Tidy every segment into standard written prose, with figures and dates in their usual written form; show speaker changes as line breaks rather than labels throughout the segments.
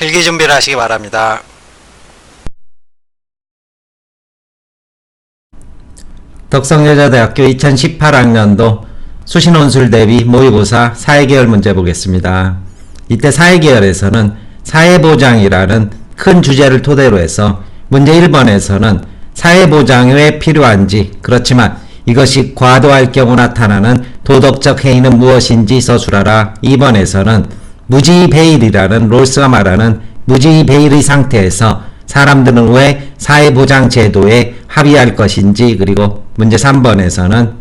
필기 준비를 하시기 바랍니다.
덕성여자대학교 2018학년도 수시논술 대비 모의고사 사회계열 문제 보겠습니다. 이때 사회계열에서는 사회보장이라는 큰 주제를 토대로 해서 문제 1번에서는 사회보장이 왜 필요한지, 그렇지만 이것이 과도할 경우 나타나는 도덕적 해이는 무엇인지 서술하라. 2번에서는 무지배일이라는 롤스가 말하는 무지배일의 상태에서 사람들은 왜 사회보장 제도에 합의할 것인지, 그리고 문제 3번에서는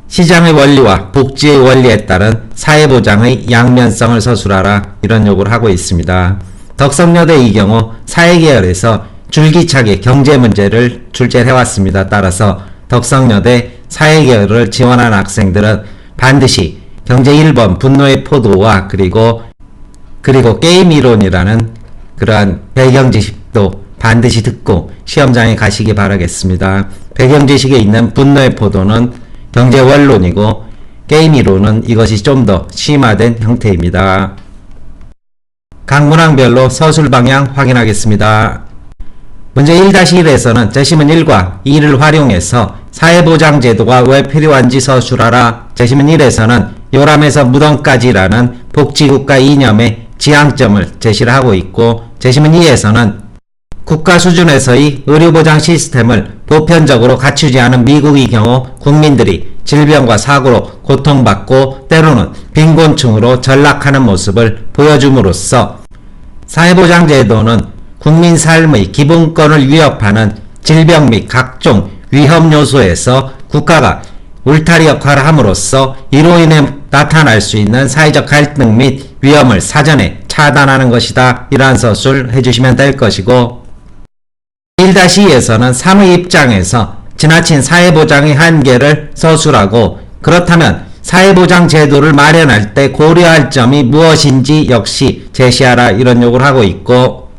시장의 원리와 복지의 원리에 따른 사회보장의 양면성을 서술하라. 이런 요구를 하고 있습니다. 덕성여대의 경우 사회계열에서 줄기차게 경제문제를 출제를 해왔습니다. 따라서 덕성여대 사회계열을 지원한 학생들은 반드시 경제 1번 분노의 포도와 그리고 게임이론이라는 그러한 배경지식도 반드시 듣고 시험장에 가시기 바라겠습니다. 배경지식에 있는 분노의 포도는 경제원론이고 게임이론은 이것이 좀 더 심화된 형태입니다. 각 문항별로 서술 방향 확인하겠습니다. 문제 1-1에서는 제시문 1과 2를 활용해서 사회보장제도가 왜 필요한지 서술하라. 제시문 1에서는 요람에서 무덤까지라는 복지국가 이념의 지향점을 제시를 하고 있고, 제시문 2에서는 국가 수준에서의 의료보장 시스템을 보편적으로 갖추지 않은 미국의 경우 국민들이 질병과 사고로 고통받고 때로는 빈곤층으로 전락하는 모습을 보여줌으로써 사회보장제도는 국민 삶의 기본권을 위협하는 질병 및 각종 위험 요소에서 국가가 울타리 역할을 함으로써 이로 인해 나타날 수 있는 사회적 갈등 및 위험을 사전에 차단하는 것이다. 이러한 서술 해주시면 될 것이고, 1-2에서는 3의 입장에서 지나친 사회보장의 한계를 서술하고, 그렇다면 사회보장 제도를 마련할 때 고려할 점이 무엇인지 역시 제시하라. 이런 요구를 하고 있고,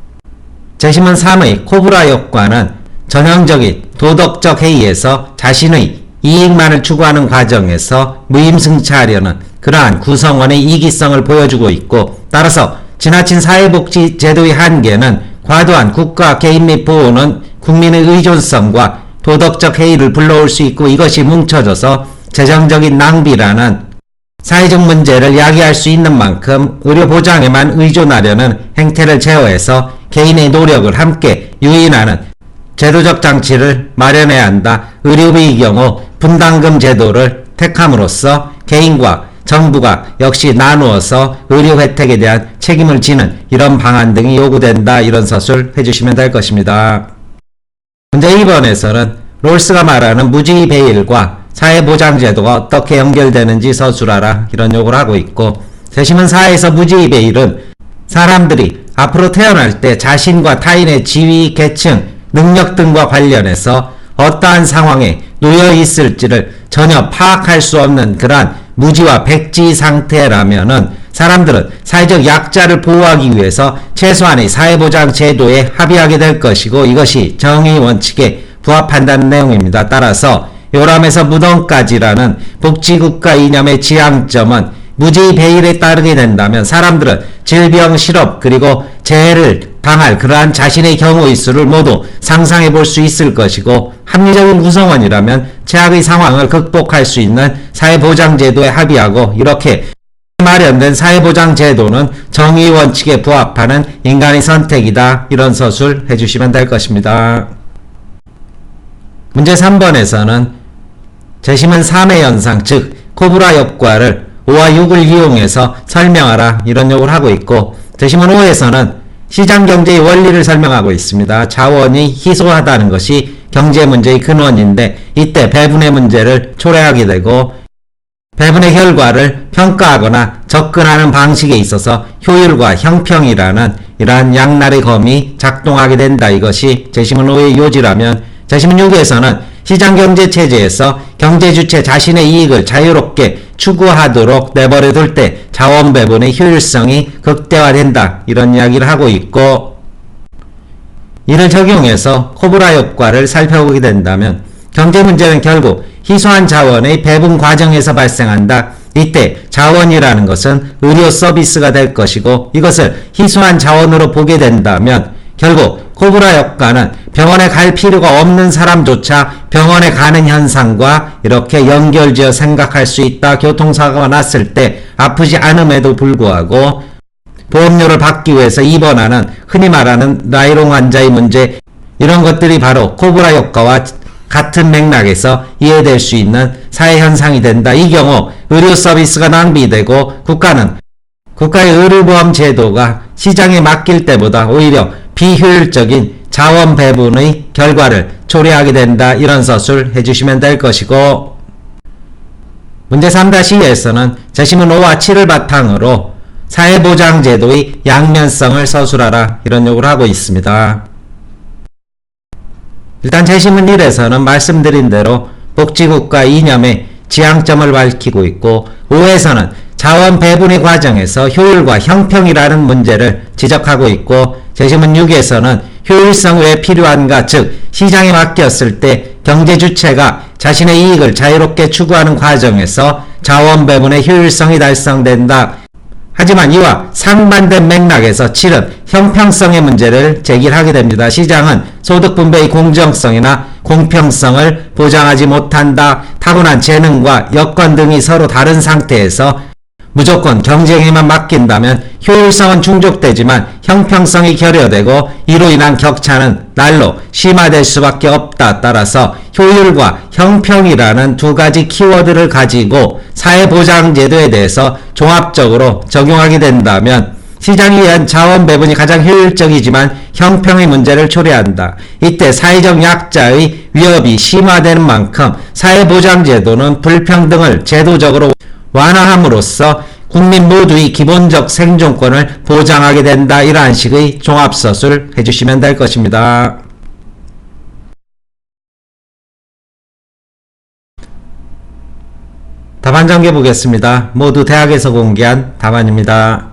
제시문 3의 코브라 효과는 전형적인 도덕적 해이에서 자신의 이익만을 추구하는 과정에서 무임승차하려는 그러한 구성원의 이기성을 보여주고 있고, 따라서 지나친 사회복지 제도의 한계는 과도한 국가 개입 및 보호는 국민의 의존성과 도덕적 해이를 불러올 수 있고, 이것이 뭉쳐져서 재정적인 낭비라는 사회적 문제를 야기할 수 있는 만큼 의료보장에만 의존하려는 행태를 제어해서 개인의 노력을 함께 유인하는 제도적 장치를 마련해야 한다. 의료비의 경우 분담금 제도를 택함으로써 개인과 정부가 역시 나누어서 의료 혜택에 대한 책임을 지는 이런 방안 등이 요구된다. 이런 서술 해주시면 될 것입니다. 문제 2번에서는 롤스가 말하는 무지배일과 사회보장제도가 어떻게 연결되는지 서술하라. 이런 요구를 하고 있고, 제시문 4에서 무지배일은 사람들이 앞으로 태어날 때 자신과 타인의 지위, 계층, 능력 등과 관련해서 어떠한 상황에 놓여 있을지를 전혀 파악할 수 없는 그러한 무지와 백지 상태라면은 사람들은 사회적 약자를 보호하기 위해서 최소한의 사회보장 제도에 합의하게 될 것이고, 이것이 정의 원칙에 부합한다는 내용입니다. 따라서 요람에서 무덤까지라는 복지국가 이념의 지향점은 무지배일에 따르게 된다면 사람들은 질병, 실업, 그리고 재해를 당할 그러한 자신의 경우의 수를 모두 상상해 볼 수 있을 것이고, 합리적인 구성원이라면 최악의 상황을 극복할 수 있는 사회보장제도에 합의하고, 이렇게 마련된 사회보장제도는 정의 원칙에 부합하는 인간의 선택이다. 이런 서술 해주시면 될 것입니다. 문제 3번에서는 제시문 3의 현상, 즉 코브라 효과를 5와 6을 이용해서 설명하라. 이런 요구를 하고 있고, 제시문 5에서는 시장경제의 원리를 설명하고 있습니다. 자원이 희소하다는 것이 경제문제의 근원인데, 이때 배분의 문제를 초래하게 되고, 배분의 결과를 평가하거나 접근하는 방식에 있어서 효율과 형평이라는 이러한 양날의 검이 작동하게 된다. 이것이 제시문 5의 요지라면, 제시문 6에서는 시장경제체제에서 경제주체 자신의 이익을 자유롭게 추구하도록 내버려 둘 때 자원 배분의 효율성이 극대화된다. 이런 이야기를 하고 있고, 이를 적용해서 코브라 효과를 살펴보게 된다면 경제 문제는 결국 희소한 자원의 배분 과정에서 발생한다. 이때 자원이라는 것은 의료 서비스가 될 것이고 이것을 희소한 자원으로 보게 된다면 결국 코브라 효과는 병원에 갈 필요가 없는 사람조차 병원에 가는 현상과 이렇게 연결지어 생각할 수 있다. 교통사고가 났을 때 아프지 않음에도 불구하고 보험료를 받기 위해서 입원하는 흔히 말하는 나이롱 환자의 문제, 이런 것들이 바로 코브라 효과와 같은 맥락에서 이해될 수 있는 사회현상이 된다. 이 경우 의료 서비스가 낭비되고 국가의 의료보험 제도가 시장에 맡길 때보다 오히려 비효율적인 자원 배분의 결과를 초래하게 된다. 이런 서술 해주시면 될 것이고, 문제 3-2에서는 제시문 5와 7을 바탕으로 사회보장제도의 양면성을 서술하라, 이런 요구를 하고 있습니다. 일단 제시문 1에서는 말씀드린 대로 복지국가 이념의 지향점을 밝히고 있고, 5에서는 자원 배분의 과정에서 효율과 형평이라는 문제를 지적하고 있고, 제시문 6에서는 효율성 왜 필요한가, 즉 시장에 맡겼을 때 경제 주체가 자신의 이익을 자유롭게 추구하는 과정에서 자원 배분의 효율성이 달성된다. 하지만 이와 상반된 맥락에서 7은 형평성의 문제를 제기하게 됩니다. 시장은 소득 분배의 공정성이나 공평성을 보장하지 못한다. 타고난 재능과 여건 등이 서로 다른 상태에서 무조건 경쟁에만 맡긴다면 효율성은 충족되지만 형평성이 결여되고 이로 인한 격차는 날로 심화될 수밖에 없다. 따라서 효율과 형평이라는 두 가지 키워드를 가지고 사회보장제도에 대해서 종합적으로 적용하게 된다면 시장에 의한 자원 배분이 가장 효율적이지만 형평의 문제를 초래한다. 이때 사회적 약자의 위협이 심화되는 만큼 사회보장제도는 불평등을 제도적으로 완화함으로써 국민 모두의 기본적 생존권을 보장하게 된다. 이러한 식의 종합서술 해주시면 될 것입니다. 답안 전개 보겠습니다. 모두 대학에서 공개한 답안입니다.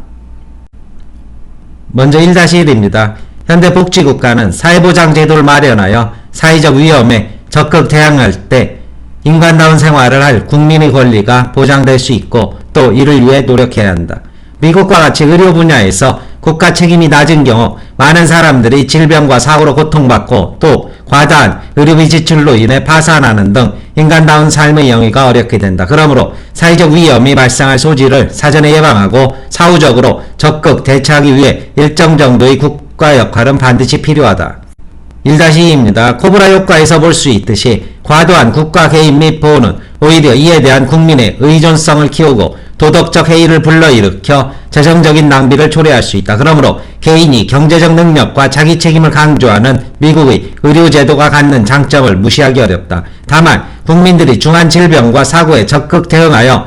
먼저 1-1입니다. 현대 복지국가는 사회보장제도를 마련하여 사회적 위험에 적극 대응할 때 인간다운 생활을 할 국민의 권리가 보장될 수 있고 또 이를 위해 노력해야 한다. 미국과 같이 의료 분야에서 국가 책임이 낮은 경우 많은 사람들이 질병과 사고로 고통받고 또 과다한 의료비 지출로 인해 파산하는 등 인간다운 삶의 영위가 어렵게 된다. 그러므로 사회적 위험이 발생할 소지를 사전에 예방하고 사후적으로 적극 대처하기 위해 일정 정도의 국가 역할은 반드시 필요하다. 1-2입니다. 코브라 효과에서 볼 수 있듯이 과도한 국가 개입 및 보호는 오히려 이에 대한 국민의 의존성을 키우고 도덕적 해이를 불러일으켜 재정적인 낭비를 초래할 수 있다. 그러므로 개인이 경제적 능력과 자기 책임을 강조하는 미국의 의료제도가 갖는 장점을 무시하기 어렵다. 다만 국민들이 중한 질병과 사고에 적극 대응하여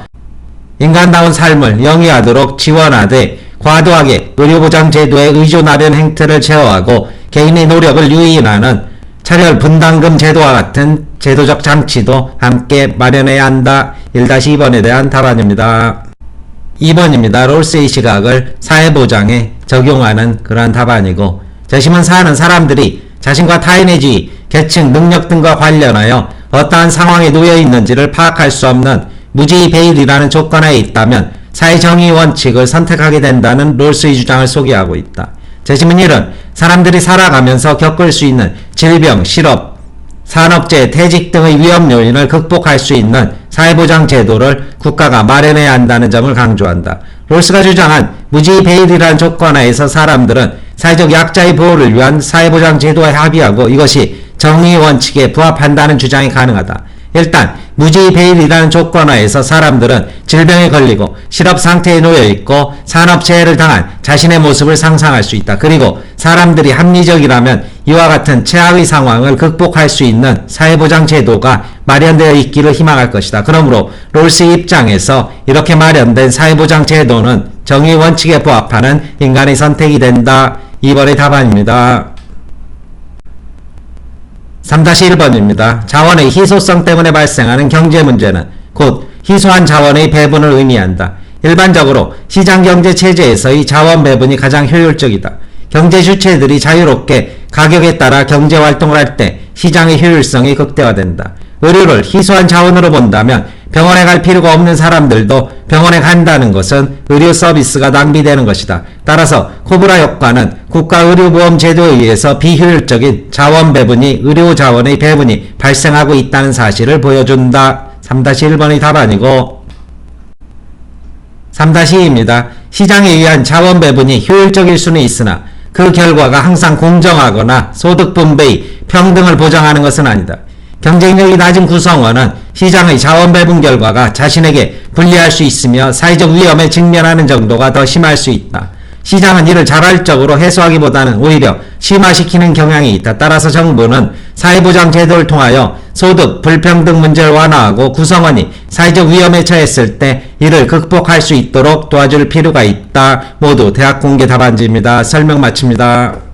인간다운 삶을 영위하도록 지원하되 과도하게 의료보장제도에 의존하려는 행태를 제어하고 개인의 노력을 유인하는 차별 분담금 제도와 같은 제도적 장치도 함께 마련해야 한다. 1-2번에 대한 답안입니다. 2번입니다. 롤스의 시각을 사회보장에 적용하는 그러한 답안이고, 제시문 4는 사람들이 자신과 타인의 지위, 계층, 능력 등과 관련하여 어떠한 상황에 놓여 있는지를 파악할 수 없는 무지의 배일이라는 조건하에 있다면 사회정의 원칙을 선택하게 된다는 롤스의 주장을 소개하고 있다. 제시문 1은 사람들이 살아가면서 겪을 수 있는 질병, 실업, 산업재해, 퇴직 등의 위험 요인을 극복할 수 있는 사회보장 제도를 국가가 마련해야 한다는 점을 강조한다. 롤스가 주장한 무지의 배일이라는 조건하에서 사람들은 사회적 약자의 보호를 위한 사회보장 제도에 합의하고 이것이 정의의 원칙에 부합한다는 주장이 가능하다. 일단 무지의 배일이라는 조건하에서 사람들은 질병에 걸리고 실업 상태에 놓여 있고 산업재해를 당한 자신의 모습을 상상할 수 있다. 그리고 사람들이 합리적이라면 이와 같은 최악의 상황을 극복할 수 있는 사회보장 제도가 마련되어 있기를 희망할 것이다. 그러므로 롤스의 입장에서 이렇게 마련된 사회보장 제도는 정의의 원칙에 부합하는 인간의 선택이 된다. 2번의 답안입니다. 3-1번입니다. 자원의 희소성 때문에 발생하는 경제 문제는 곧 희소한 자원의 배분을 의미한다. 일반적으로 시장경제 체제에서의 자원 배분이 가장 효율적이다. 경제 주체들이 자유롭게 가격에 따라 경제활동을 할 때 시장의 효율성이 극대화된다. 의료를 희소한 자원으로 본다면 병원에 갈 필요가 없는 사람들도 병원에 간다는 것은 의료 서비스가 낭비되는 것이다. 따라서 코브라 효과는 국가의료보험 제도에 의해서 비효율적인 자원 배분이 의료 자원의 배분이 발생하고 있다는 사실을 보여준다. 3-1번의 답안이고 3-2입니다. 시장에 의한 자원 배분이 효율적일 수는 있으나 그 결과가 항상 공정하거나 소득 분배의 평등을 보장하는 것은 아니다. 경쟁력이 낮은 구성원은 시장의 자원 배분 결과가 자신에게 불리할 수 있으며 사회적 위험에 직면하는 정도가 더 심할 수 있다. 시장은 이를 자발적으로 해소하기보다는 오히려 심화시키는 경향이 있다. 따라서 정부는 사회보장 제도를 통하여 소득 불평등 문제를 완화하고 구성원이 사회적 위험에 처했을 때 이를 극복할 수 있도록 도와줄 필요가 있다. 모두 대학 공개 답안지입니다. 설명 마칩니다.